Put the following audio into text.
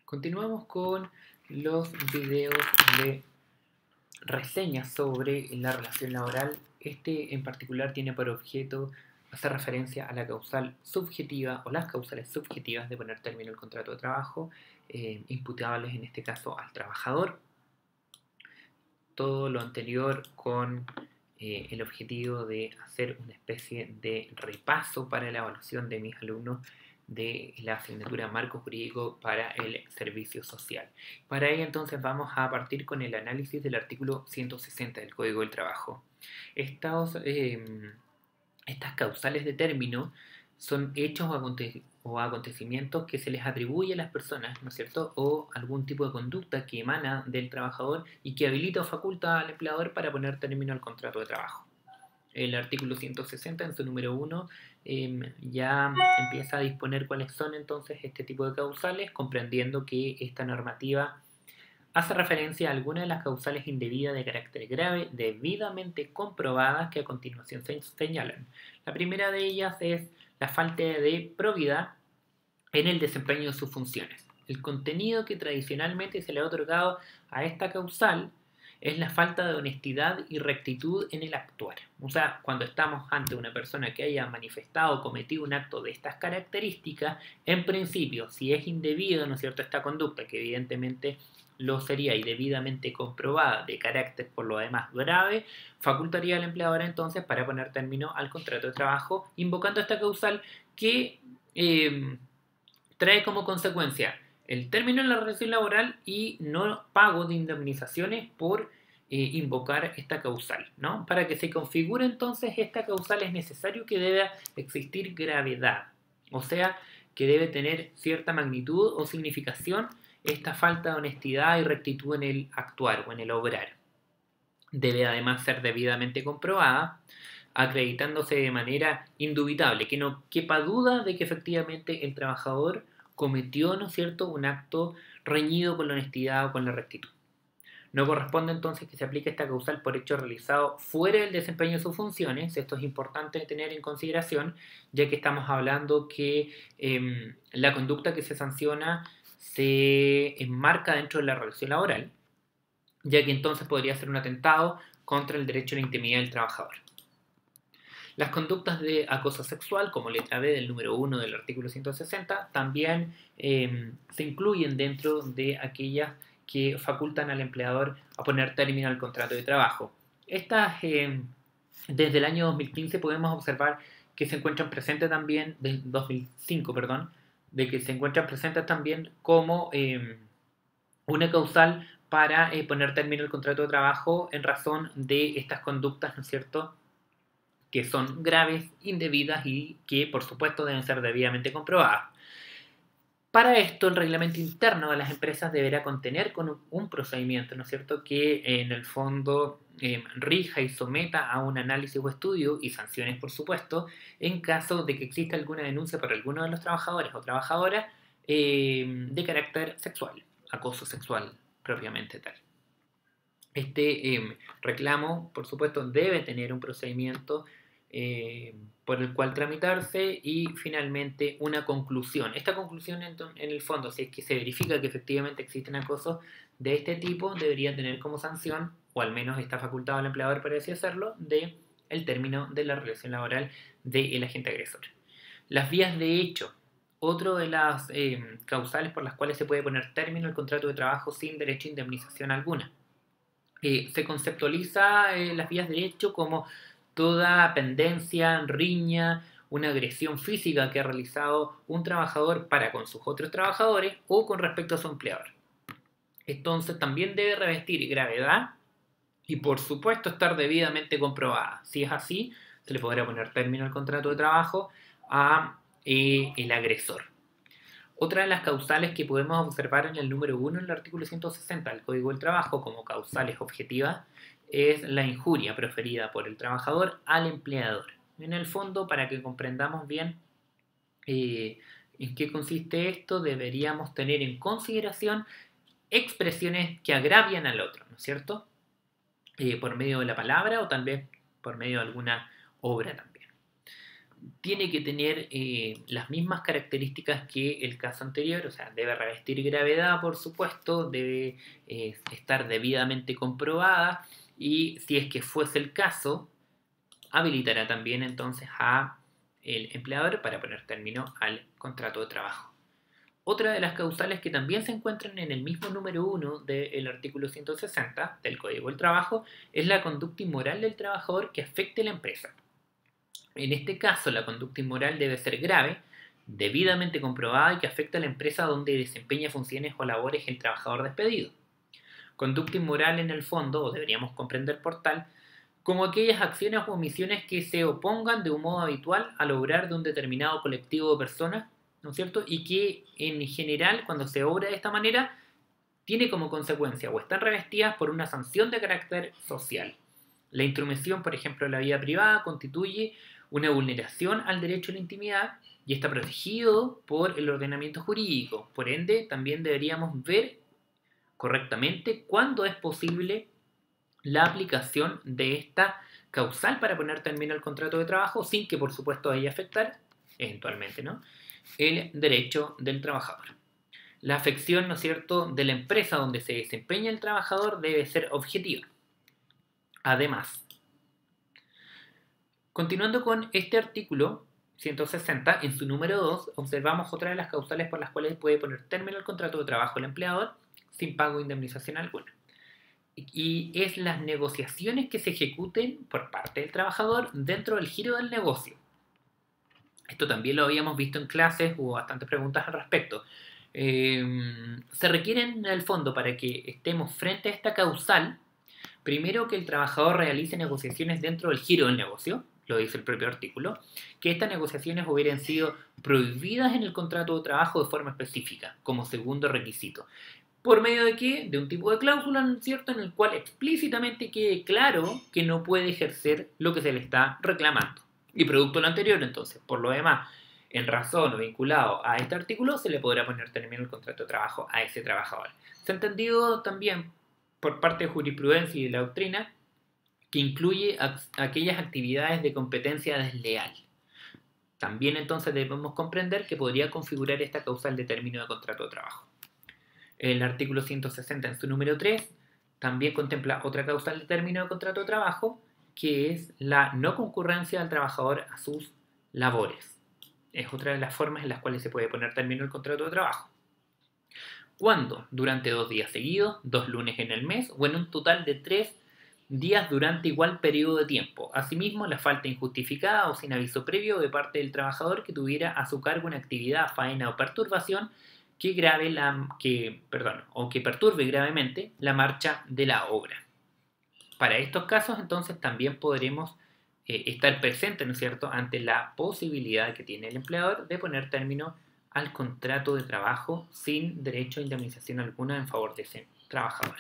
Continuamos con los videos de reseñas sobre la relación laboral. Este en particular tiene por objeto hacer referencia a la causal subjetiva o las causales subjetivas de poner término al contrato de trabajo, imputables en este caso al trabajador. Todo lo anterior con el objetivo de hacer una especie de repaso para la evaluación de mis alumnos de la asignatura Marco Jurídico para el Servicio Social. Para ello entonces vamos a partir con el análisis del artículo 160 del Código del Trabajo. Estas causales de término son hechos o acontecimientos que se les atribuye a las personas, ¿no es cierto? O algún tipo de conducta que emana del trabajador y que habilita o faculta al empleador para poner término al contrato de trabajo. El artículo 160 en su número 1 ya empieza a disponer cuáles son entonces este tipo de causales, comprendiendo que esta normativa hace referencia a algunas de las causales indebidas de carácter grave debidamente comprobadas que a continuación se señalan. La primera de ellas es la falta de probidad en el desempeño de sus funciones. El contenido que tradicionalmente se le ha otorgado a esta causal es la falta de honestidad y rectitud en el actuar. O sea, cuando estamos ante una persona que haya manifestado o cometido un acto de estas características, en principio, si es indebido, ¿no es cierto?, esta conducta, que evidentemente lo sería y debidamente comprobada de carácter por lo demás grave, facultaría al empleador entonces para poner término al contrato de trabajo, invocando esta causal que trae como consecuencia el término de la relación laboral y no pago de indemnizaciones por invocar esta causal, ¿no? Para que se configure entonces esta causal es necesario que deba existir gravedad, o sea, que debe tener cierta magnitud o significación esta falta de honestidad y rectitud en el actuar o en el obrar. Debe además ser debidamente comprobada, acreditándose de manera indubitable, que no quepa duda de que efectivamente el trabajador cometió, ¿no es cierto?, un acto reñido con la honestidad o con la rectitud. No corresponde entonces que se aplique esta causal por hecho realizado fuera del desempeño de sus funciones. Esto es importante tener en consideración, ya que estamos hablando que la conducta que se sanciona se enmarca dentro de la relación laboral, ya que entonces podría ser un atentado contra el derecho a la intimidad del trabajador. Las conductas de acoso sexual, como letra B del número 1 del artículo 160, también se incluyen dentro de aquellas que facultan al empleador a poner término al contrato de trabajo. Estas, desde el año 2015 podemos observar que se encuentran presentes también, del 2005, perdón, de que se encuentran presentes también como una causal para poner término al contrato de trabajo en razón de estas conductas, ¿no es cierto?, que son graves, indebidas y que, por supuesto, deben ser debidamente comprobadas. Para esto, el reglamento interno de las empresas deberá contener con un procedimiento, ¿no es cierto?, que en el fondo rija y someta a un análisis o estudio y sanciones, por supuesto, en caso de que exista alguna denuncia por alguno de los trabajadores o trabajadoras de carácter sexual, acoso sexual propiamente tal. Este reclamo, por supuesto, debe tener un procedimiento por el cual tramitarse y finalmente una conclusión. Esta conclusión, en el fondo, si es que se verifica que efectivamente existen acosos de este tipo, debería tener como sanción, o al menos está facultado al empleador para así hacerlo, de el término de la relación laboral del agente agresor. Las vías de hecho. Otro de las causales por las cuales se puede poner término al contrato de trabajo sin derecho a indemnización alguna. Se conceptualiza las vías de hecho como toda pendencia, riña, una agresión física que ha realizado un trabajador para con sus otros trabajadores o con respecto a su empleador. Entonces también debe revestir gravedad y por supuesto estar debidamente comprobada. Si es así, se le podrá poner término al contrato de trabajo a el agresor. Otra de las causales que podemos observar en el número 1 del artículo 160 del Código del Trabajo como causales objetivas es la injuria proferida por el trabajador al empleador. En el fondo, para que comprendamos bien en qué consiste esto, deberíamos tener en consideración expresiones que agravian al otro, ¿no es cierto? Por medio de la palabra o tal vez por medio de alguna obra también. tiene que tener las mismas características que el caso anterior, o sea, debe revestir gravedad, por supuesto, debe estar debidamente comprobada y si es que fuese el caso, habilitará también entonces a el empleador para poner término al contrato de trabajo. Otra de las causales que también se encuentran en el mismo número 1 del artículo 160 del Código del Trabajo es la conducta inmoral del trabajador que afecte a la empresa. En este caso, la conducta inmoral debe ser grave, debidamente comprobada y que afecta a la empresa donde desempeña funciones o labores el trabajador despedido. Conducta inmoral en el fondo, o deberíamos comprender por tal, como aquellas acciones o omisiones que se opongan de un modo habitual a lograr de un determinado colectivo de personas, ¿no es cierto? Y que en general, cuando se obra de esta manera, tiene como consecuencia o están revestidas por una sanción de carácter social. La intromisión, por ejemplo, en la vida privada constituye una vulneración al derecho a la intimidad y está protegido por el ordenamiento jurídico. Por ende, también deberíamos ver correctamente cuándo es posible la aplicación de esta causal para poner término al contrato de trabajo sin que, por supuesto, vaya a afectar, eventualmente, ¿no?, el derecho del trabajador. La afección, ¿no es cierto?, de la empresa donde se desempeña el trabajador debe ser objetiva. Además, continuando con este artículo 160, en su número 2, observamos otra de las causales por las cuales puede poner término al contrato de trabajo el empleador sin pago de indemnización alguna. Y es las negociaciones que se ejecuten por parte del trabajador dentro del giro del negocio. Esto también lo habíamos visto en clases, hubo bastantes preguntas al respecto. Se requieren en el fondo para que estemos frente a esta causal, primero que el trabajador realice negociaciones dentro del giro del negocio, lo dice el propio artículo, que estas negociaciones hubieran sido prohibidas en el contrato de trabajo de forma específica, como segundo requisito. ¿Por medio de qué? De un tipo de cláusula, ¿no es cierto?, en el cual explícitamente quede claro que no puede ejercer lo que se le está reclamando. Y producto de lo anterior, entonces, por lo demás, en razón o vinculado a este artículo, se le podrá poner término al contrato de trabajo a ese trabajador. Se ha entendido también por parte de jurisprudencia y de la doctrina que incluye aquellas actividades de competencia desleal. También entonces debemos comprender que podría configurar esta causal de término de contrato de trabajo. El artículo 160 en su número 3 también contempla otra causal de término de contrato de trabajo, que es la no concurrencia del trabajador a sus labores. Es otra de las formas en las cuales se puede poner término al contrato de trabajo. Cuando durante 2 días seguidos, 2 lunes en el mes o en un total de 3 días durante igual periodo de tiempo. Asimismo, la falta injustificada o sin aviso previo de parte del trabajador que tuviera a su cargo una actividad, faena o perturbación que perturbe gravemente la marcha de la obra. Para estos casos, entonces, también podremos estar presentes, ¿no es cierto?, ante la posibilidad que tiene el empleador de poner término al contrato de trabajo sin derecho a indemnización alguna en favor de ese trabajador.